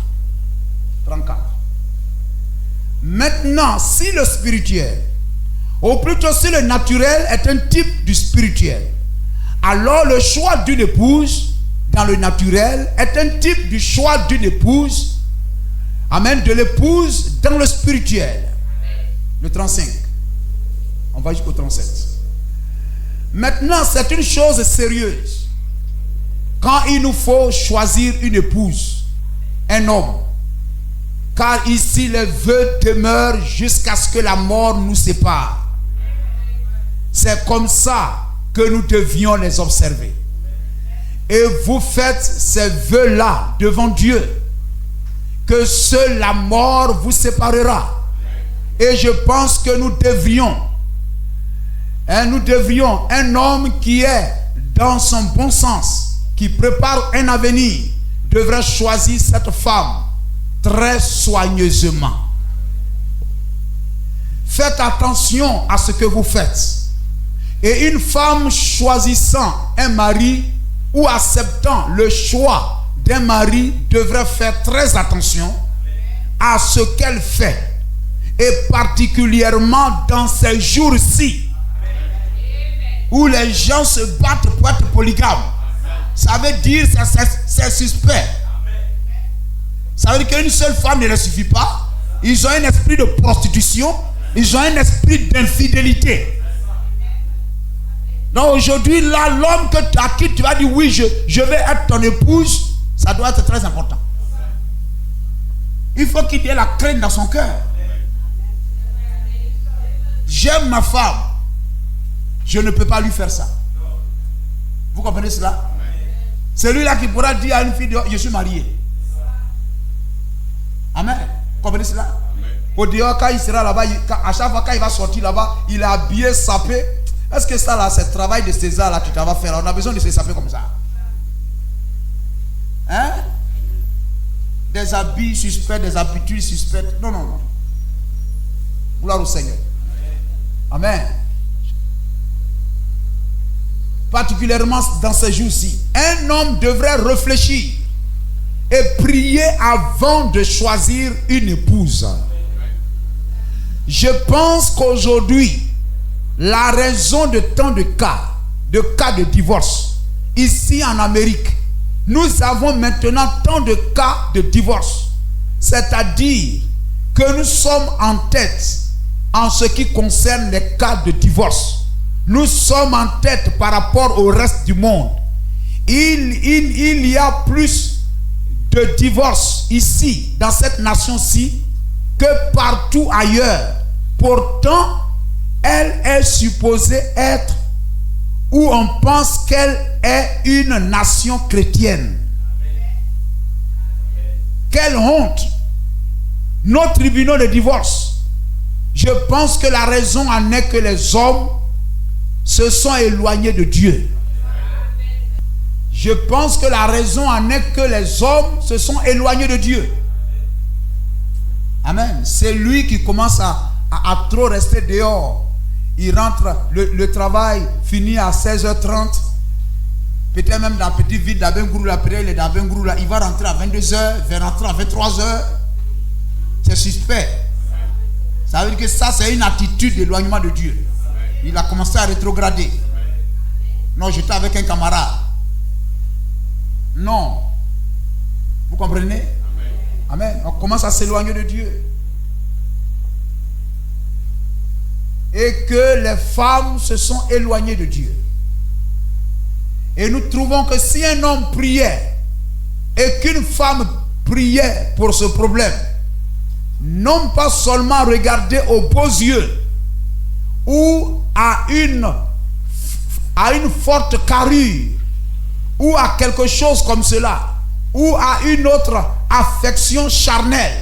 Maintenant, si le spirituel, ou plutôt si le naturel est un type du spirituel, alors le choix d'une épouse dans le naturel est un type du choix d'une épouse, amen, de l'épouse dans le spirituel. Le 35. On va jusqu'au 37. Maintenant, c'est une chose sérieuse quand il nous faut choisir une épouse, un homme. Car ici les vœux demeurent jusqu'à ce que la mort nous sépare. C'est comme ça que nous devions les observer. Et vous faites ces vœux-là devant Dieu, que seule la mort vous séparera. Et je pense que nous devrions, un homme qui est dans son bon sens, qui prépare un avenir, devrait choisir cette femme très soigneusement. Faites attention à ce que vous faites. Et une femme choisissant un mari ou acceptant le choix d'un mari devrait faire très attention à ce qu'elle fait. Et particulièrement dans ces jours-ci où les gens se battent pour être polygames. Ça veut dire que c'est suspect. Ça veut dire qu'une seule femme ne leur suffit pas. Ils ont un esprit de prostitution. Ils ont un esprit d'infidélité. Donc aujourd'hui, là, l'homme à qui tu vas dire oui, je vais être ton épouse, ça doit être très important. Il faut qu'il y ait la crainte dans son cœur. J'aime ma femme. Je ne peux pas lui faire ça. Vous comprenez cela? Celui-là qui pourra dire à une fille, je suis marié. Amen. Comprenez cela? Au dehors, quand il sera là-bas, à chaque fois quand il va sortir là-bas, il est habillé, sapé. Est-ce que ça là, c'est le travail de César là, tu t'en vas faire? On a besoin de se saper comme ça. Hein? Des habits suspects, des habitudes suspectes. Non, non, non. Gloire au Seigneur. Amen. Particulièrement dans ces jours-ci, un homme devrait réfléchir et prier avant de choisir une épouse. Je pense qu'aujourd'hui, la raison de tant de cas de divorce, ici en Amérique, nous avons maintenant tant de cas de divorce. C'est-à-dire que nous sommes en tête en ce qui concerne les cas de divorce. Nous sommes en tête par rapport au reste du monde. Il y a plus de divorces ici, dans cette nation-ci, que partout ailleurs. Pourtant, elle est supposée être, ou on pense qu'elle est une nation chrétienne. Quelle honte! Nos tribunaux de divorce, je pense que la raison en est que les hommes se sont éloignés de Dieu. Je pense que la raison en est que les hommes se sont éloignés de Dieu. Amen. C'est lui qui commence à trop rester dehors. Il rentre, le travail finit à 16h30. Peut-être même dans la petite ville d'Abengourou, il va rentrer à 22h, il va rentrer à 23h. C'est suspect. Ça veut dire que ça, c'est une attitude d'éloignement de Dieu. Il a commencé à rétrograder. Non, j'étais avec un camarade. Non. Vous comprenez? Amen. On commence à s'éloigner de Dieu. Et que les femmes se sont éloignées de Dieu. Et nous trouvons que si un homme priait et qu'une femme priait pour ce problème, non pas seulement regarder aux beaux yeux ou à une forte carrure ou à quelque chose comme cela ou à une autre affection charnelle,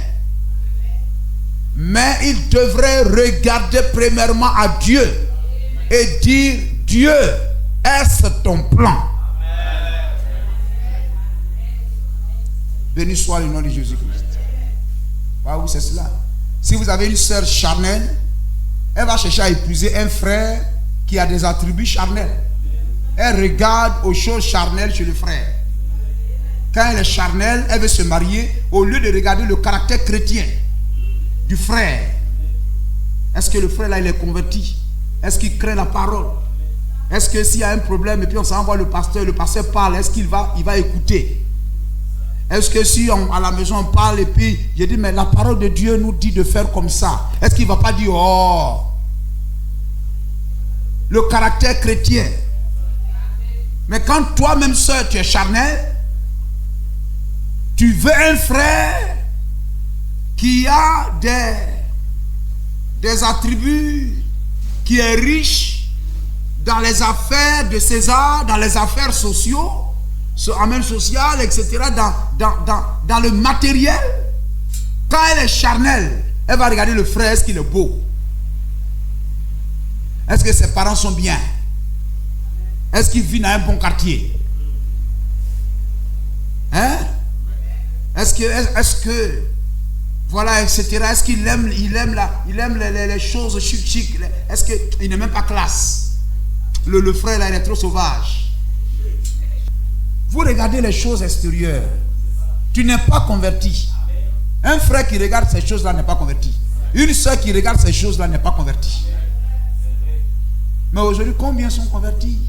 mais il devrait regarder premièrement à Dieu et dire: Dieu, est-ce ton plan? Béni soit le nom de Jésus-Christ. Ah oui, c'est cela. Si vous avez une sœur charnelle, elle va chercher à épouser un frère qui a des attributs charnels. Elle regarde aux choses charnelles chez le frère. Quand elle est charnelle, elle veut se marier. Au lieu de regarder le caractère chrétien du frère, est-ce que le frère là il est converti? Est-ce qu'il craint la parole? Est-ce que s'il y a un problème et puis on s'envoie le pasteur parle, est-ce qu'il va écouter? Est-ce que si à la maison on parle et puis je dis mais la parole de Dieu nous dit de faire comme ça, est-ce qu'il ne va pas dire oh? Le caractère chrétien. Mais quand toi-même sœur tu es charnel, tu veux un frère qui a des attributs, qui est riche dans les affaires de César, dans les affaires sociaux, même sociales, etc., dans le matériel. Quand elle est charnelle, elle va regarder le frère, est-ce qu'il est beau? Est-ce que ses parents sont bien? Est-ce qu'il vit dans un bon quartier? Hein? Est-ce que voilà, etc. Est-ce qu'il aime les choses chic? Est-ce qu'il n'est même pas classe? Le frère là, il est trop sauvage. Vous regardez les choses extérieures. Tu n'es pas converti. Un frère qui regarde ces choses-là n'est pas converti. Une soeur qui regarde ces choses-là n'est pas convertie. Mais aujourd'hui, combien sont convertis?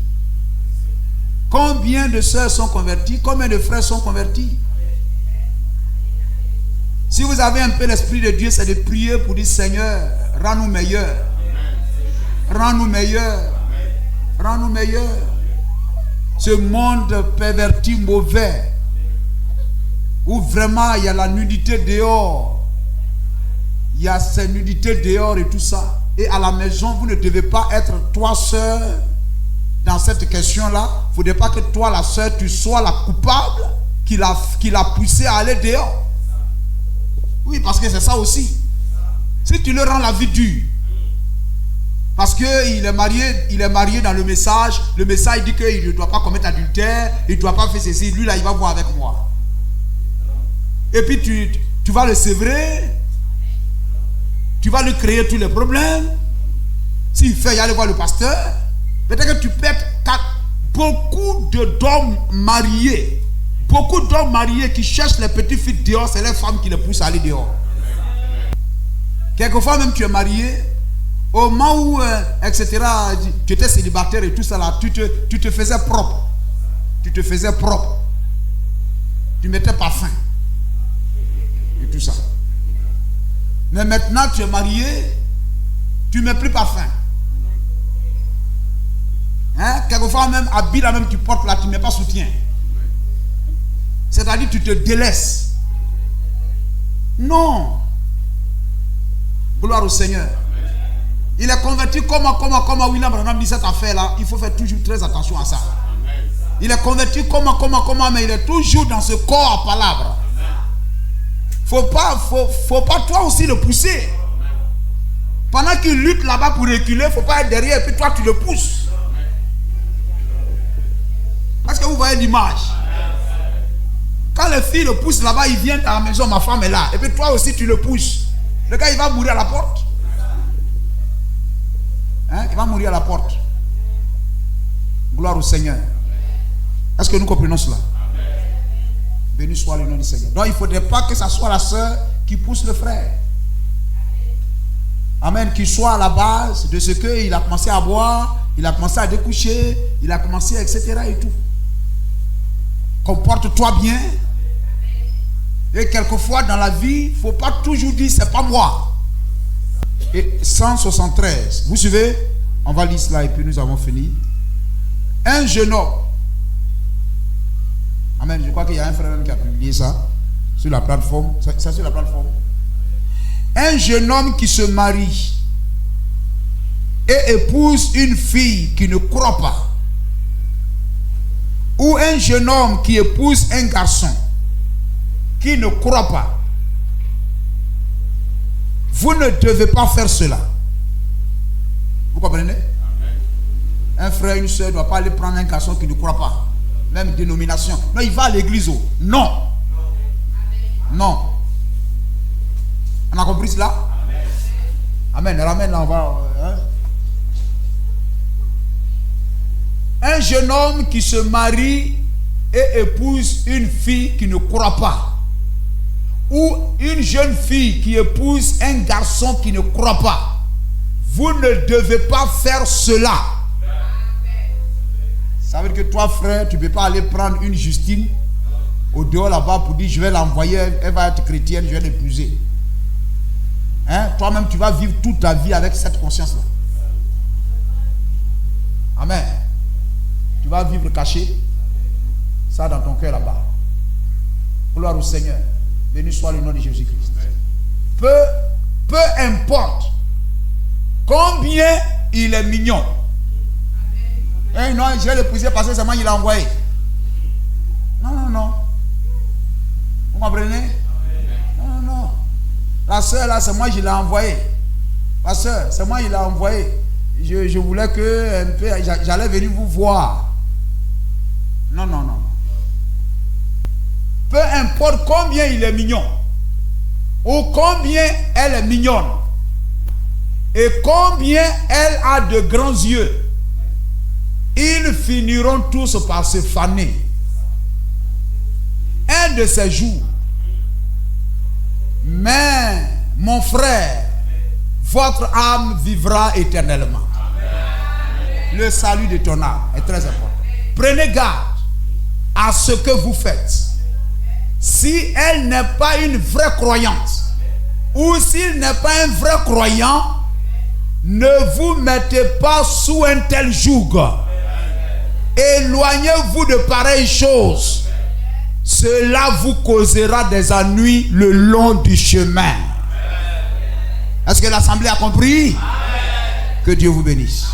Combien de sœurs sont converties? Combien de frères sont convertis? Si vous avez un peu l'esprit de Dieu, c'est de prier pour dire: Seigneur, rends-nous meilleurs. Rends-nous meilleurs. Rends-nous meilleurs. Ce monde perverti, mauvais, où vraiment il y a la nudité dehors, il y a cette nudité dehors et tout ça. Et à la maison, vous ne devez pas être toi sœur dans cette question-là. Il ne faudrait pas que toi, la sœur, tu sois la coupable qui l'a poussé à aller dehors. Oui, parce que c'est ça aussi. Si tu le rends la vie dure, parce qu'il est marié dans le message dit qu'il ne doit pas commettre adultère, il ne doit pas faire ceci, lui là il va voir avec moi. Et puis tu vas le sévrer, tu vas lui créer tous les problèmes. S'il fait, il aller voir le pasteur. Peut-être que tu perds beaucoup d'hommes mariés qui cherchent les petites filles dehors, c'est les femmes qui les poussent à aller dehors. Quelquefois même tu es marié, au moment où, etc., tu étais célibataire et tout ça là, tu te faisais propre. Tu te faisais propre. Tu mettais parfum. Et tout ça. Mais maintenant tu es marié, tu ne mets plus parfum. Hein? Quelquefois même, habit là même tu portes là, tu ne mets pas soutien. C'est-à-dire tu te délaisses. Non. Gloire au Seigneur. Il est converti comment William Branham dit cette affaire-là. Il faut faire toujours très attention à ça. Il est converti comment, mais il est toujours dans ce corps à palabre. Faut pas toi aussi le pousser. Pendant qu'il lutte là-bas pour reculer, il ne faut pas être derrière et puis toi tu le pousses. Est-ce que vous voyez l'image? Quand les filles le poussent là-bas, ils viennent à la maison, ma femme est là. Et puis toi aussi tu le pousses. Le gars il va mourir à la porte. Hein? Il va mourir à la porte. Gloire au Seigneur. Est-ce que nous comprenons cela? Béni soit le nom du Seigneur. Donc il ne faudrait pas que ce soit la sœur qui pousse le frère. Amen. Qu'il soit à la base de ce qu'il a commencé à boire, il a commencé à découcher, il a commencé, etc. et tout. Comporte-toi bien. Et quelquefois dans la vie, il ne faut pas toujours dire c'est pas moi. Et 173. Vous suivez? On va lire cela et puis nous avons fini. Un jeune homme. Amen. Je crois qu'il y a un frère qui a publié ça sur la plateforme. C'est sur la plateforme. Un jeune homme qui se marie et épouse une fille qui ne croit pas. Ou un jeune homme qui épouse un garçon qui ne croit pas. Vous ne devez pas faire cela. Vous comprenez? Un frère, une soeur ne doit pas aller prendre un garçon qui ne croit pas. Même dénomination. Non, il va à l'église. Non. Non. On a compris cela? Amen. Amen. Là, on va. Un jeune homme qui se marie et épouse une fille qui ne croit pas. Ou une jeune fille qui épouse un garçon qui ne croit pas. Vous ne devez pas faire cela. Ça veut dire que toi, frère, tu ne peux pas aller prendre une Justine au dehors là-bas pour dire je vais l'envoyer, elle va être chrétienne, je vais l'épouser. Hein? Toi-même, tu vas vivre toute ta vie avec cette conscience-là. Amen. Tu vas vivre caché. Ça dans ton cœur là-bas. Gloire au Seigneur. Béni soit le nom de Jésus-Christ. Peu importe combien il est mignon. Eh non, je vais l'épouser parce que c'est moi qui l'ai envoyé. Non. Vous comprenez? Non. La soeur là, c'est moi qui l'ai envoyé. La soeur, c'est moi qui l'ai envoyé. Je voulais que un peu, j'allais venir vous voir. Non. Peu importe combien il est mignon, ou combien elle est mignonne, et combien elle a de grands yeux, ils finiront tous par se faner. Un de ces jours. Mais, mon frère, votre âme vivra éternellement. Le salut de ton âme est très important. Prenez garde à ce que vous faites. Si elle n'est pas une vraie croyante, ou s'il n'est pas un vrai croyant, ne vous mettez pas sous un tel joug. Éloignez-vous de pareilles choses. Cela vous causera des ennuis le long du chemin. Est-ce que l'assemblée a compris? Que Dieu vous bénisse.